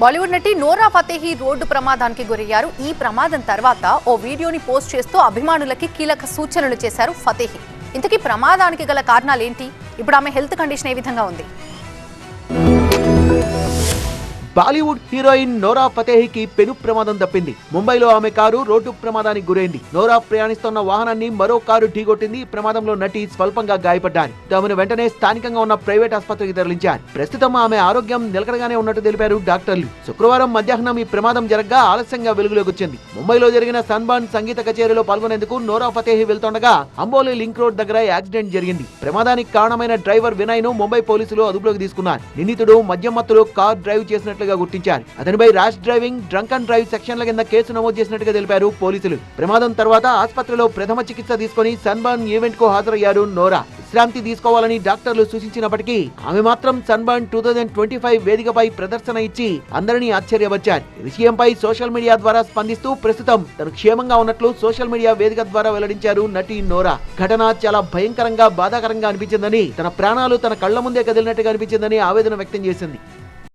బాలీవుడ్ నటి నోరా Fatehi road ప్రమాదానికి గురయ్యారు. ఈ ప్రమాదం తర్వాత ఓ వీడియోని పోస్ట్ చేస్తూ అభిమానులకి కీలక సూచనలు చేశారు ఫతేహి. ఇంతకీ ప్రమాదానికి గల కారణాలేంటి? ఇప్పుడు ఆమె హెల్త్ కండిషన్ ఏ విధంగా ఉంది? బాలీవుడ్ హీరోయిన్ నోరా ఫతేహికి పెను ప్రమాదం తప్పింది. ముంబైలో ఆమె కారు రోడ్డు ప్రమాదానికి గురైంది. నోరా ప్రయాణిస్తున్న వాహనాన్ని మరో కారు ఢీకొట్టింది. ప్రమాదంలో నటి స్వల్పంగా గాయపడ్డారు. ఆమెను వెంటనే స్థానికంగా ఉన్న ప్రైవేట్ ఆసుపత్రికి తరలించారు. ప్రస్తుతం ఆమె ఆరోగ్యం నిలకడగానే ఉన్నట్టు తెలిపారు డాక్టర్లు. శుక్రవారం మధ్యాహ్నం ఈ ప్రమాదం జరగ్గా ఆలస్యంగా వెలుగులోకి వచ్చింది. ముంబైలో జరిగిన సన్బర్న్ సంగీత కచేరీలో పాల్గొనేందుకు నోరా ఫతేహి వెళ్తుండగా అంబోలి లింక్ రోడ్ దగ్గర యాక్సిడెంట్ జరిగింది. ప్రమాదానికి కారణమైన డ్రైవర్ వినయ్ ను ముంబై పోలీసులు అదుపులోకి తీసుకున్నారు. నిందితుడు మద్యం మత్తులో కార్ డ్రైవ్ చేసినట్లు గుర్తించారు. అతనిపై rash driving, drunk and drive సెక్షన్ల కింద కేసు నమోదు చేసినట్టుగా తెలిపారు పోలీసులు. ప్రమాదం తర్వాత ఆసుపత్రిలో ప్రథమ చికిత్స తీసుకుని సన్బర్న్ ఈవెంట్ కు హాజరయ్యారు నోరా. విశ్రాంతి తీసుకోవాలని డాక్టర్లు సూచించినప్పటికీ ఆమె మాత్రం సన్బర్న్ 2025 వేదికపై ప్రదర్శన ఇచ్చి అందరినీ ఆశ్చర్యపరిచారు. ఈ విషయంపై సోషల్ మీడియా ద్వారా స్పందిస్తూ ప్రస్తుతం తను క్షేమంగా ఉన్నట్లు సోషల్ మీడియా వేదిక ద్వారా వెల్లడించారు నటి నోరా. ఘటన చాలా భయంకరంగా, బాధాకరంగా అనిపించిందని, తన ప్రాణాలు తన కళ్ల ముందే కదిలినట్టుగా అనిపించిందని ఆవేదన వ్యక్తం చేసింది.